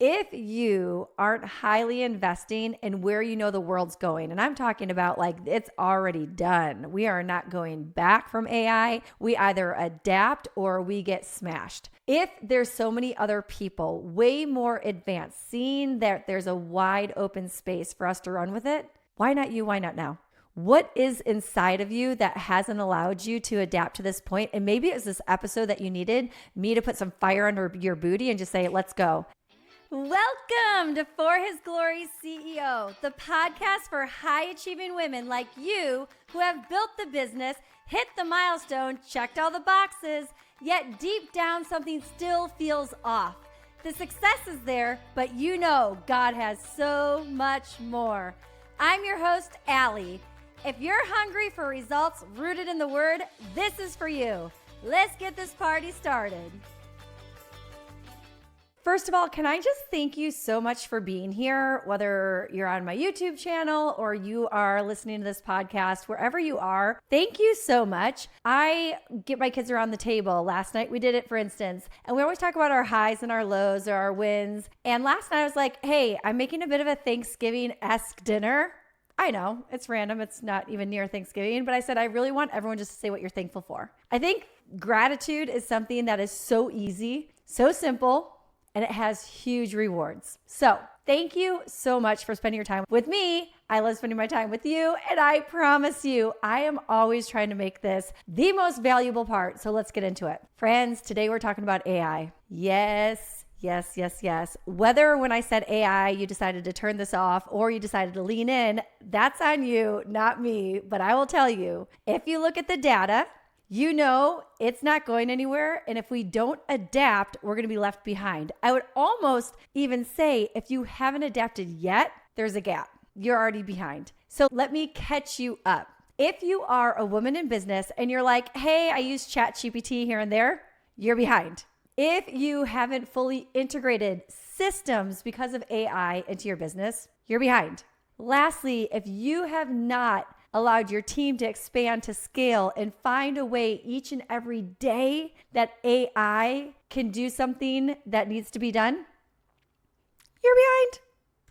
If you aren't highly investing in where you know the world's going, and I'm talking about like it's already done, we are not going back from AI. We either adapt or we get smashed. If there's so many other people way more advanced, seeing that there's a wide open space for us to run with it, why not you? Why not now? What is inside of you that hasn't allowed you to adapt to this point? And maybe it was this episode that you needed me to put some fire under your booty and just say, let's go. Welcome to For His Glory CEO, the podcast for high-achieving women like you who have built the business, hit the milestone, checked all the boxes, yet deep down something still feels off. The success is there, but you know God has so much more. I'm your host, Allie. If you're hungry for results rooted in the Word, this is for you. Let's get this party started. First of all, can I just thank you so much for being here, whether you're on my YouTube channel or you are listening to this podcast, wherever you are. Thank you so much. I get my kids around the table. Last night we did it, for instance, and we always talk about our highs and our lows or our wins. And last night I was like, hey, I'm making a bit of a Thanksgiving-esque dinner. I know, it's random. It's not even near Thanksgiving, but I said, I really want everyone just to say what you're thankful for. I think gratitude is something that is so easy, so simple, and it has huge rewards. So thank you so much for spending your time with me. I love spending my time with you. And I promise you, I am always trying to make this the most valuable part. So let's get into it. Friends, today we're talking about AI. Yes. Whether when I said AI, you decided to turn this off or you decided to lean in, that's on you, not me. But I will tell you, if you look at the data, you know it's not going anywhere. And if we don't adapt, we're going to be left behind. I would almost even say if you haven't adapted yet, there's a gap. You're already behind. So let me catch you up. If you are a woman in business and you're like, hey, I use ChatGPT here and there, you're behind. If you haven't fully integrated systems because of AI into your business, you're behind. Lastly, if you have not allowed your team to expand, to scale, and find a way each and every day that AI can do something that needs to be done, you're behind.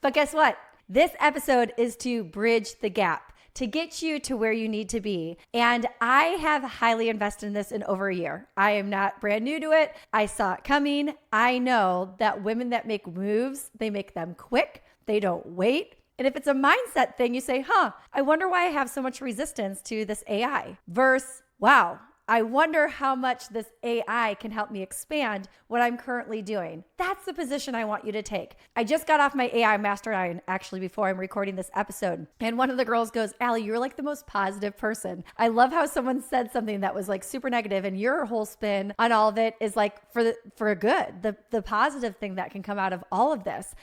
But guess what? This episode is to bridge the gap, to get you to where you need to be. And I have highly invested in this in over a year. I am not brand new to it. I saw it coming. I know that women that make moves, they make them quick. They don't wait. And if it's a mindset thing, you say, I wonder why I have so much resistance to this AI versus, wow, I wonder how much this AI can help me expand what I'm currently doing. That's the position I want you to take. I just got off my AI mastermind actually before I'm recording this episode. And one of the girls goes, Allie, you're like the most positive person. I love how someone said something that was like super negative and your whole spin on all of it is like for good, the positive thing that can come out of all of this.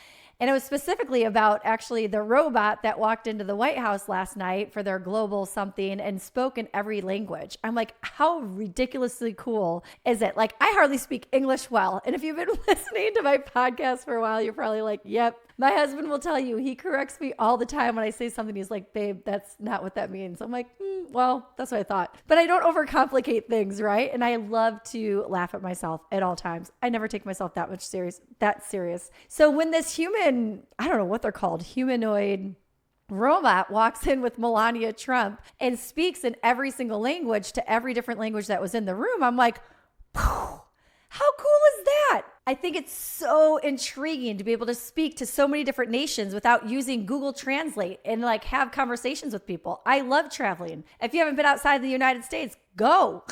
And it was specifically about actually the robot that walked into the White House last night for their global something and spoke in every language. I'm like, how ridiculously cool is it? Like, I hardly speak English well. And if you've been listening to my podcast for a while, you're probably like, yep. My husband will tell you, he corrects me all the time when I say something. He's like, babe, that's not what that means. I'm like, well, that's what I thought. But I don't overcomplicate things, right? And I love to laugh at myself at all times. I never take myself that serious. So when this human, I don't know what they're called, humanoid robot walks in with Melania Trump and speaks in every single language to every different language that was in the room, I'm like, how cool is that? I think it's so intriguing to be able to speak to so many different nations without using Google Translate and like have conversations with people. I love traveling. If you haven't been outside the United States, go.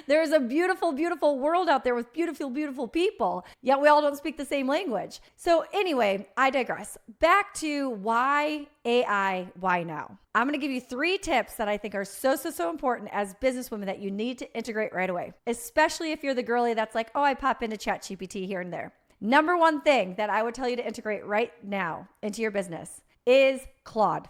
There's a beautiful, beautiful world out there with beautiful, beautiful people, yet we all don't speak the same language. So anyway, I digress. Back to why AI, why now? I'm going to give you 3 tips that I think are so important as businesswomen that you need to integrate right away, especially if you're the girly that's like, oh, I pop into ChatGPT here and there. Number 1 thing that I would tell you to integrate right now into your business is Claude.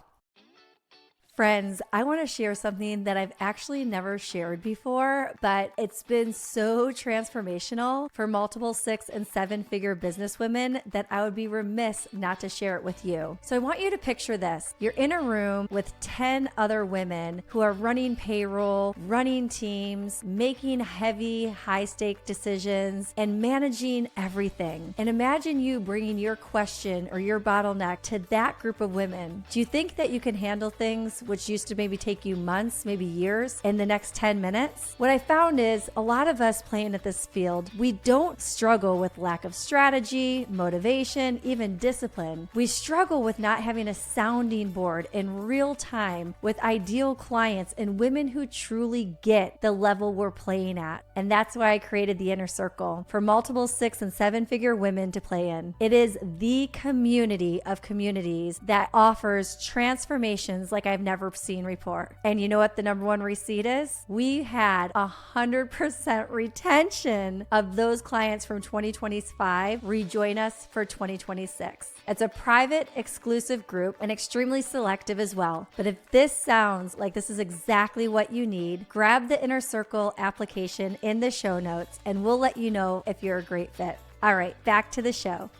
Friends, I want to share something that I've actually never shared before, but it's been so transformational for multiple 6 and 7 figure business women that I would be remiss not to share it with you. So I want you to picture this. You're in a room with 10 other women who are running payroll, running teams, making heavy, high-stake decisions, and managing everything. And imagine you bringing your question or your bottleneck to that group of women. Do you think that you can handle things which used to maybe take you months, maybe years, in the next 10 minutes? What I found is a lot of us playing at this field, we don't struggle with lack of strategy, motivation, even discipline. We struggle with not having a sounding board in real time with ideal clients and women who truly get the level we're playing at. And that's why I created the Inner Circle for multiple 6 and 7 figure women to play in. It is the community of communities that offers transformations like I've never seen before. And you know what the number one receipt is? We had 100% retention of those clients from 2025 rejoin us for 2026. It's a private, exclusive group and extremely selective as well. But if this sounds like this is exactly what you need, grab the Inner Circle application in the show notes and we'll let you know if you're a great fit. All right, back to the show.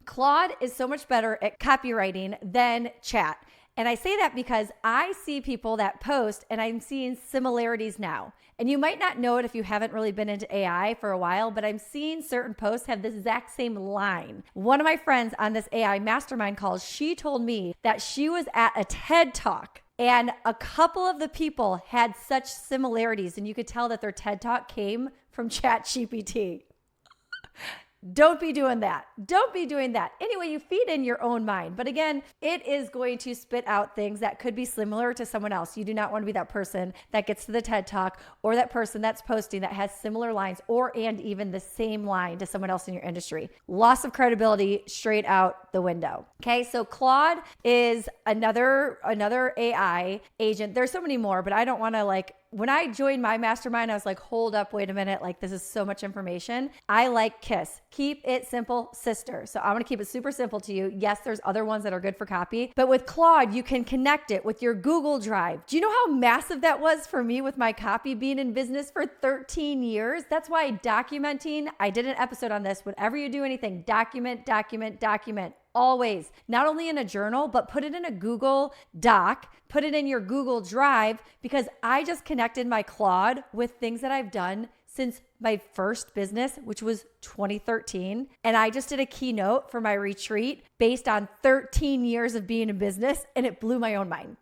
Claude is so much better at copywriting than chat. And I say that because I see people that post and I'm seeing similarities now. And you might not know it if you haven't really been into AI for a while, but I'm seeing certain posts have the exact same line. One of my friends on this AI mastermind calls, she told me that she was at a TED Talk and a couple of the people had such similarities and you could tell that their TED Talk came from ChatGPT. Don't be doing that. Don't be doing that. Anyway, you feed in your own mind. But again, it is going to spit out things that could be similar to someone else. You do not want to be that person that gets to the TED Talk or that person that's posting that has similar lines and even the same line to someone else in your industry. Loss of credibility straight out the window. Okay, so Claude is another AI agent. There's so many more, but I don't want to when I joined my mastermind, I was like, hold up, wait a minute. This is so much information. I like KISS. Keep it simple, sister. So I'm going to keep it super simple to you. Yes, there's other ones that are good for copy, but with Claude, you can connect it with your Google Drive. Do you know how massive that was for me with my copy being in business for 13 years? That's why documenting, I did an episode on this. Whenever you do anything, document. Always, not only in a journal, but put it in a Google Doc, put it in your Google Drive, because I just connected my Claude with things that I've done since my first business, which was 2013. And I just did a keynote for my retreat based on 13 years of being in business. And it blew my own mind.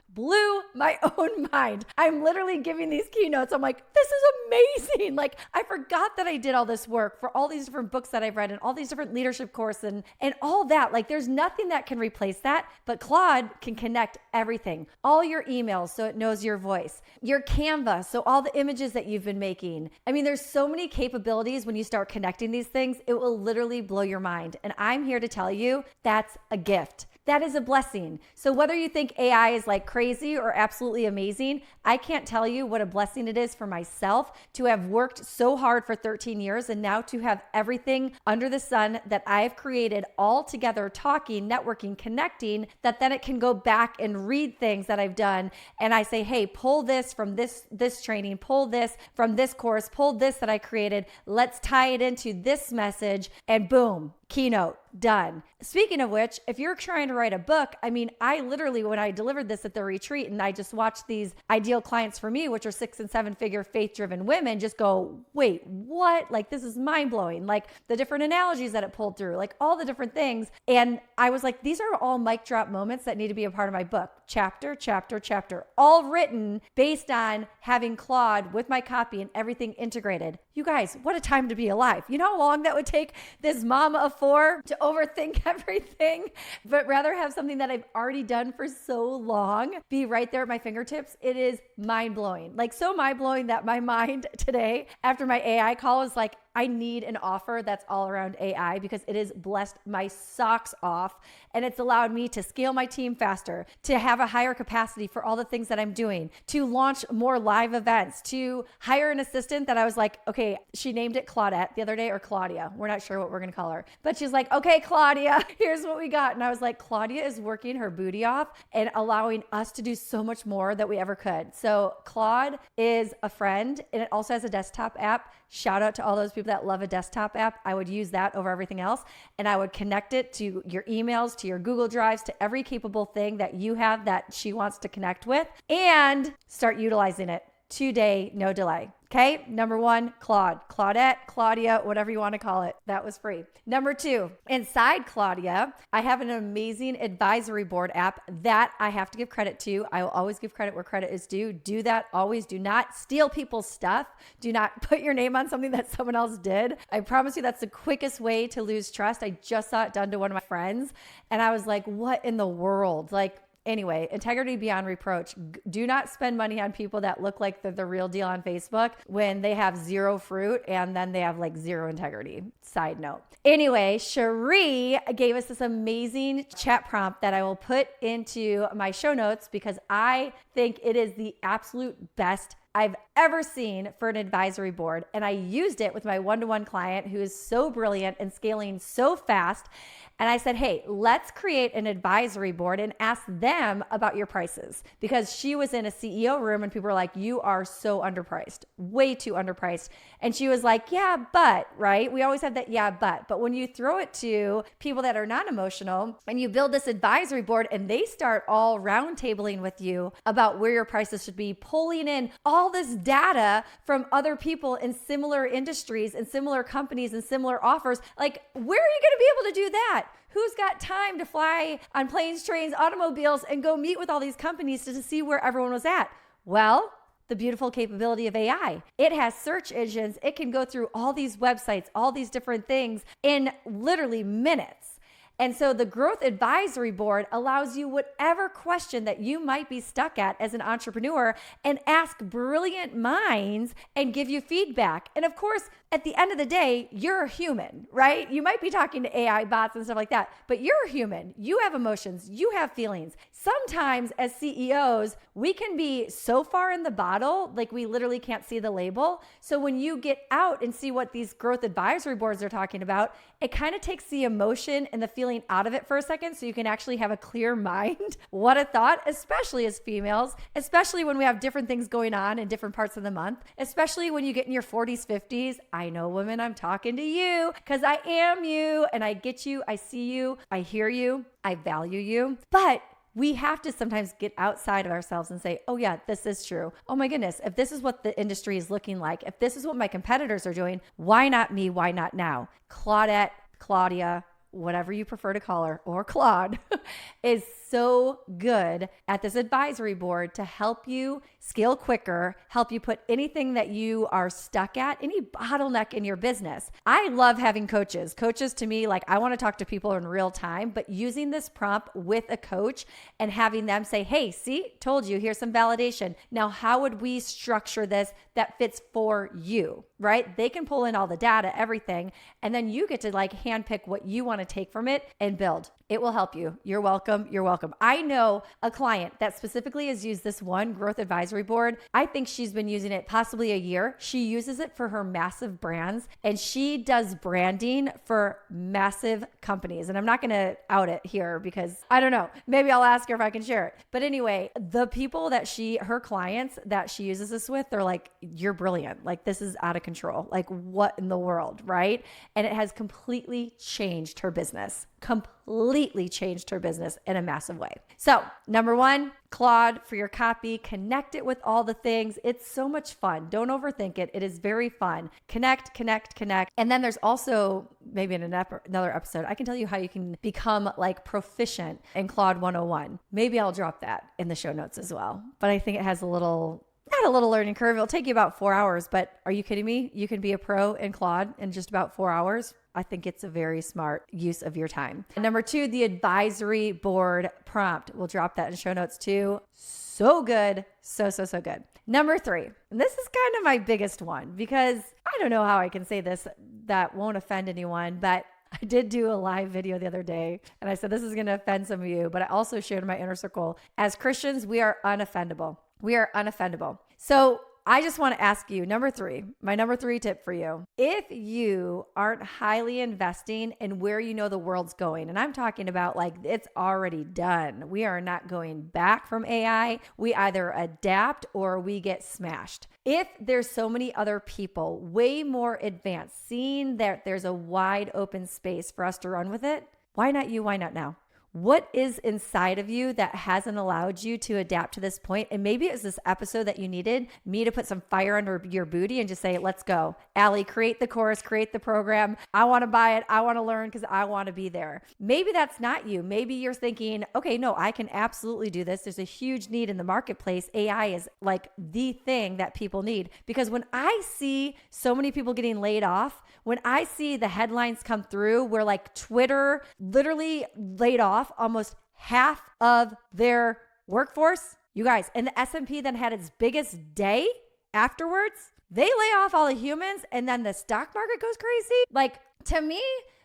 I'm literally giving these keynotes. I'm like, this is amazing. I forgot that I did all this work for all these different books that I've read and all these different leadership courses and all that. There's nothing that can replace that, but Claude can connect everything. All your emails, so it knows your voice, your Canva, so all the images that you've been making. I mean, there's so many capabilities when you start connecting these things, it will literally blow your mind. And I'm here to tell you that's a gift. That is a blessing. So whether you think AI is crazy or absolutely amazing, I can't tell you what a blessing it is for myself to have worked so hard for 13 years and now to have everything under the sun that I've created all together, talking, networking, connecting, that then it can go back and read things that I've done. And I say, hey, pull this from this training, pull this from this course, pull this that I created. Let's tie it into this message and boom, keynote, done. Speaking of which, if you're trying to write a book, I literally, when I delivered this at the retreat and I just watched these ideal clients for me, which are 6 and 7 figure faith-driven women, just go, wait, what? This is mind blowing. The different analogies that it pulled through, all the different things. And I was like, these are all mic drop moments that need to be a part of my book. Chapter, all written based on having Claude with my copy and everything integrated. You guys, what a time to be alive. You know how long that would take this mama of 4 to overthink everything, but rather have something that I've already done for so long be right there at my fingertips. It is mind blowing. So mind blowing that my mind today after my AI call is I need an offer that's all around AI because it has blessed my socks off, and it's allowed me to scale my team faster, to have a higher capacity for all the things that I'm doing, to launch more live events, to hire an assistant that I was like, okay, she named it Claudette the other day, or Claudia. We're not sure what we're going to call her, but she's like, okay, Claudia, here's what we got. And I was like, Claudia is working her booty off and allowing us to do so much more that we ever could. So Claude is a friend, and it also has a desktop app. Shout out to all those people that love a desktop app. I would use that over everything else. And I would connect it to your emails, to your Google Drives, to every capable thing that you have that she wants to connect with, and start utilizing it today, no delay. Okay. Number one, Claude, Claudette, Claudia, whatever you want to call it. That was free. Number two, inside Claudia, I have an amazing advisory board app that I have to give credit to. I will always give credit where credit is due. Do that always. Do not steal people's stuff. Do not put your name on something that someone else did. I promise you that's the quickest way to lose trust. I just saw it done to one of my friends, and I was like, what in the world? Like, anyway, integrity beyond reproach. Do not spend money on people that look like they're the real deal on Facebook when they have zero fruit and then they have like zero integrity. Side note. Anyway, Cherie gave us this amazing chat prompt that I will put into my show notes because I think it is the absolute best I've ever seen for an advisory board. And I used it with my one-to-one client who is so brilliant and scaling so fast. And I said, hey, let's create an advisory board and ask them about your prices, because she was in a CEO room and people were like, you are so underpriced, way too underpriced. And she was like, yeah, but, right? We always have that, yeah, but. But when you throw it to people that are not emotional and you build this advisory board and they start all roundtabling with you about where your prices should be, pulling in all this data from other people in similar industries and similar companies and similar offers, like, where are you going to be able to do that? Who's got time to fly on planes, trains, automobiles, and go meet with all these companies to see where everyone was at? Well, the beautiful capability of AI. It has search engines. It can go through all these websites, all these different things in literally minutes. And so the Growth Advisory Board allows you whatever question that you might be stuck at as an entrepreneur and ask brilliant minds and give you feedback. And of course, at the end of the day, you're a human, right? You might be talking to AI bots and stuff like that, but you're a human. You have emotions. You have feelings. Sometimes as CEOs, we can be so far in the bottle, like we literally can't see the label. So when you get out and see what these growth advisory boards are talking about, it kind of takes the emotion and the feeling out of it for a second so you can actually have a clear mind. What a thought, especially as females, especially when we have different things going on in different parts of the month, especially when you get in your 40s, 50s. I know, women, I'm talking to you because I am you and I get you. I see you. I hear you. I value you. But we have to sometimes get outside of ourselves and say, oh yeah, this is true. Oh my goodness, if this is what the industry is looking like, if this is what my competitors are doing, why not me? Why not now? Claudette, Claudia, whatever you prefer to call her, or Claude, is so good at this advisory board to help you scale quicker, help you put anything that you are stuck at, any bottleneck in your business. I love having coaches. Coaches to me, like, I want to talk to people in real time, but using this prompt with a coach and having them say, hey, see, told you, here's some validation. Now, how would we structure this that fits for you, right? They can pull in all the data, everything, and then you get to like handpick what you want to take from it and build. It will help you. You're welcome. You're welcome. I know a client that specifically has used this one growth advisory board. I think she's been using it possibly a year. She uses it for her massive brands and she does branding for massive companies. And I'm not going to out it here because I don't know. Maybe I'll ask her if I can share it. But anyway, the people that her clients that she uses this with, they're like, you're brilliant. Like, this is out of control. Like, what in the world, right? And it has completely changed her business. Completely changed her business in a massive way. So, number one, Claude for your copy. Connect it with all the things. It's so much fun. Don't overthink it. It is very fun. Connect, connect, connect. And then there's also maybe in another episode, I can tell you how you can become like proficient in Claude 101. Maybe I'll drop that in the show notes as well. But I think it has a little Not a little learning curve. It'll take you about 4 hours, but are you kidding me? You can be a pro in Claude in just about 4 hours. I think it's a very smart use of your time. And number 2, the advisory board prompt. We'll drop that in show notes too. So good. So good. Number 3, and this is kind of my biggest one because I don't know how I can say this that won't offend anyone, but I did do a live video the other day and I said, this is going to offend some of you, but I also shared in my inner circle, as Christians, we are unoffendable. We are unoffendable. So I just want to ask you, my number 3 tip for you. If you aren't highly investing in where you know the world's going, and I'm talking about like it's already done. We are not going back from AI. We either adapt or we get smashed. If there's so many other people way more advanced, seeing that there's a wide open space for us to run with it, why not you? Why not now? What is inside of you that hasn't allowed you to adapt to this point? And maybe it was this episode that you needed me to put some fire under your booty and just say, let's go. Allie, create the course, create the program. I want to buy it. I want to learn because I want to be there. Maybe that's not you. Maybe you're thinking, okay, no, I can absolutely do this. There's a huge need in the marketplace. AI is like the thing that people need. Because when I see so many people getting laid off, when I see the headlines come through where like Twitter literally laid off almost half of their workforce, you guys, and the S&P then had its biggest day afterwards, they lay off all the humans and then the stock market goes crazy. Like, to me,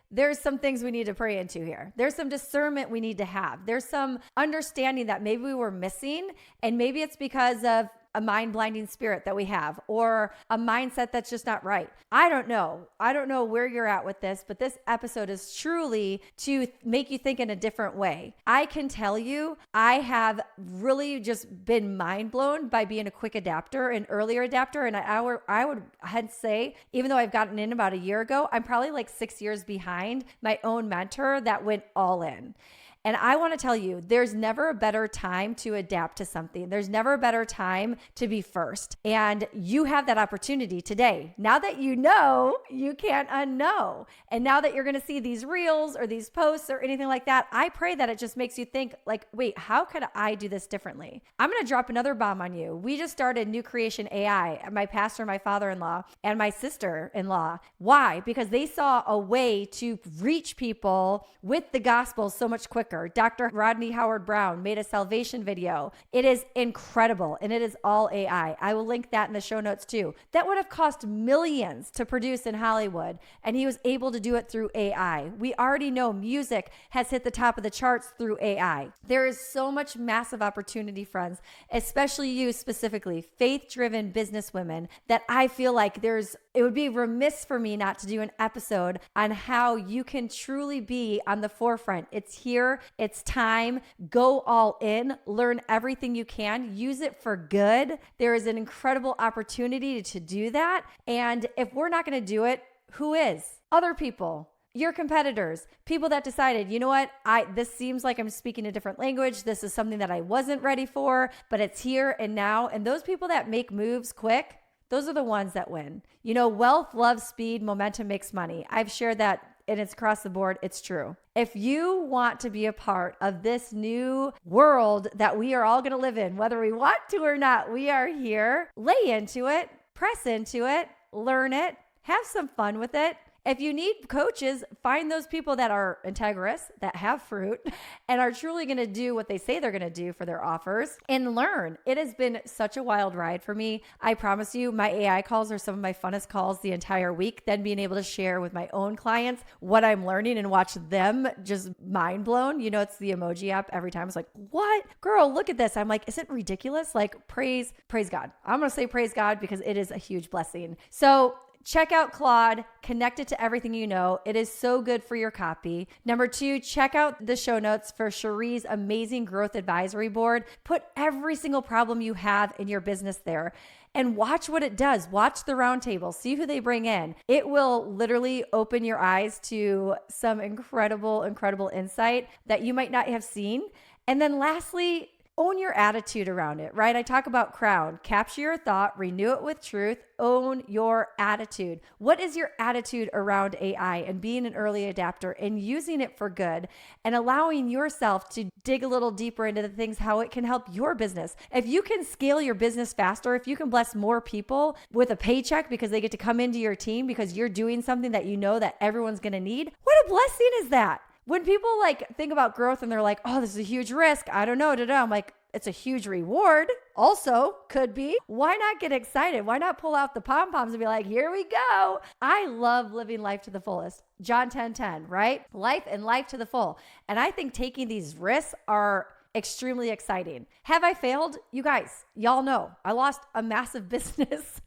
there's some things we need to pray into here. There's some discernment we need to have. There's some understanding that maybe we were missing, and maybe it's because of a mind-blinding spirit that we have, or a mindset that's just not right. I don't know. I don't know where you're at with this, but this episode is truly to make you think in a different way. I can tell you, I have really just been mind blown by being a quick adapter, an earlier adapter. And I would say, even though I've gotten in about a year ago, I'm probably like 6 years behind my own mentor that went all in. And I want to tell you, there's never a better time to adapt to something. There's never a better time to be first. And you have that opportunity today. Now that you know, you can't unknow. And now that you're going to see these reels or these posts or anything like that, I pray that it just makes you think like, wait, how could I do this differently? I'm going to drop another bomb on you. We just started New Creation AI, my pastor, my father-in-law, and my sister-in-law. Why? Because they saw a way to reach people with the gospel so much quicker. Dr. Rodney Howard-Browne made a salvation video. It is incredible, and it is all AI. I will link that in the show notes too. That would have cost millions to produce in Hollywood, and he was able to do it through AI. We already know music has hit the top of the charts through AI. There is so much massive opportunity, friends, especially you specifically, faith-driven businesswomen, that I feel like it would be remiss for me not to do an episode on how you can truly be on the forefront. It's here. It's time. Go all in. Learn everything you can. Use it for good. There is an incredible opportunity to do that. And if we're not going to do it, who is? Other people. Your competitors, people that decided, you know what, this seems like I'm speaking a different language. This is something that I wasn't ready for, but it's here and now. And those people that make moves quick, those are the ones that win. You know, wealth loves speed, momentum makes money. I've shared that, and it's across the board. It's true. If you want to be a part of this new world that we are all going to live in, whether we want to or not, we are here. Lay into it, press into it, learn it, have some fun with it. If you need coaches, find those people that are integrous, that have fruit, and are truly going to do what they say they're going to do for their offers, and learn. It has been such a wild ride for me. I promise you, my AI calls are some of my funnest calls the entire week. Then being able to share with my own clients what I'm learning and watch them just mind blown. You know, it's the emoji app every time. It's like, what? Girl, look at this. I'm like, is it ridiculous? Like, praise God. I'm going to say praise God because it is a huge blessing. So check out Claude, connect it to everything you know. It is so good for your copy. Number 2, check out the show notes for Cherie's amazing growth advisory board. Put every single problem you have in your business there and watch what it does. Watch the roundtable, see who they bring in. It will literally open your eyes to some incredible, incredible insight that you might not have seen. And then lastly, Own your attitude around it, right? I talk about crown, capture your thought, renew it with truth, own your attitude. What is your attitude around AI and being an early adapter and using it for good and allowing yourself to dig a little deeper into the things, how it can help your business? If you can scale your business faster, if you can bless more people with a paycheck because they get to come into your team because you're doing something that you know that everyone's going to need, what a blessing is that? When people think about growth and they're like, oh, this is a huge risk, I don't know, I'm like, it's a huge reward. Also, could be. Why not get excited? Why not pull out the pom-poms and be like, here we go. I love living life to the fullest. John 10:10, right? Life and life to the full. And I think taking these risks are extremely exciting. Have I failed? You guys, y'all know I lost a massive business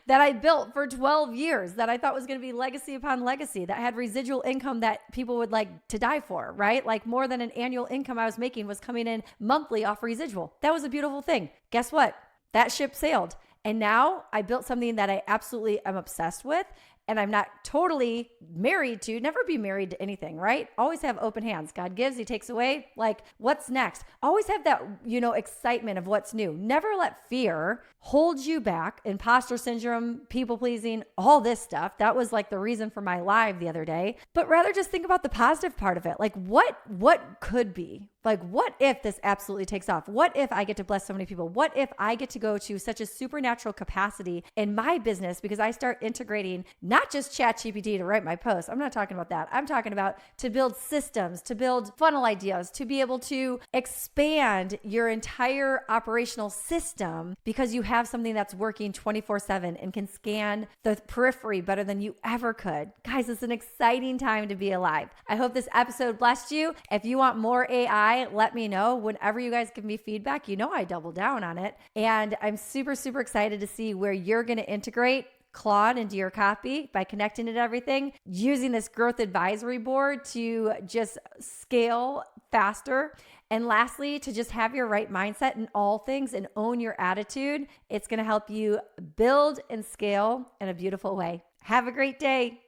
that I built for 12 years that I thought was going to be legacy upon legacy, that had residual income that people would like to die for, right? Like more than an annual income I was making was coming in monthly off residual. That was a beautiful thing. Guess what? That ship sailed. And now I built something that I absolutely am obsessed with. And I'm not totally married to, never be married to anything, right? Always have open hands. God gives, he takes away. Like, what's next? Always have that, excitement of what's new. Never let fear hold you back. Imposter syndrome, people pleasing, all this stuff. That was like the reason for my live the other day. But rather just think about the positive part of it. Like, what could be? Like, what if this absolutely takes off? What if I get to bless so many people? What if I get to go to such a supernatural capacity in my business because I start integrating not just ChatGPT to write my posts. I'm not talking about that. I'm talking about to build systems, to build funnel ideas, to be able to expand your entire operational system because you have something that's working 24/7 and can scan the periphery better than you ever could. Guys, it's an exciting time to be alive. I hope this episode blessed you. If you want more AI, let me know. Whenever you guys give me feedback, I double down on it. And I'm super, super excited to see where you're going to integrate Claude into your copy by connecting it to everything, using this growth advisory board to just scale faster. And lastly, to just have your right mindset in all things and own your attitude. It's going to help you build and scale in a beautiful way. Have a great day.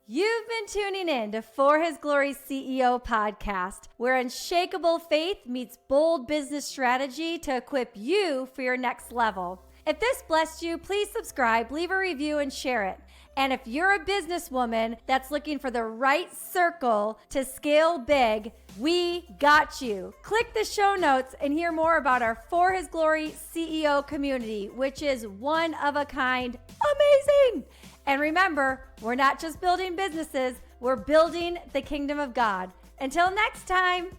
You've been tuning in to For His Glory CEO podcast, where unshakable faith meets bold business strategy to equip you for your next level. If this blessed you, please subscribe, leave a review, and share it. And if you're a businesswoman that's looking for the right circle to scale big, we got you. Click the show notes and hear more about our For His Glory CEO community, which is one of a kind, amazing. And remember, we're not just building businesses, we're building the kingdom of God. Until next time.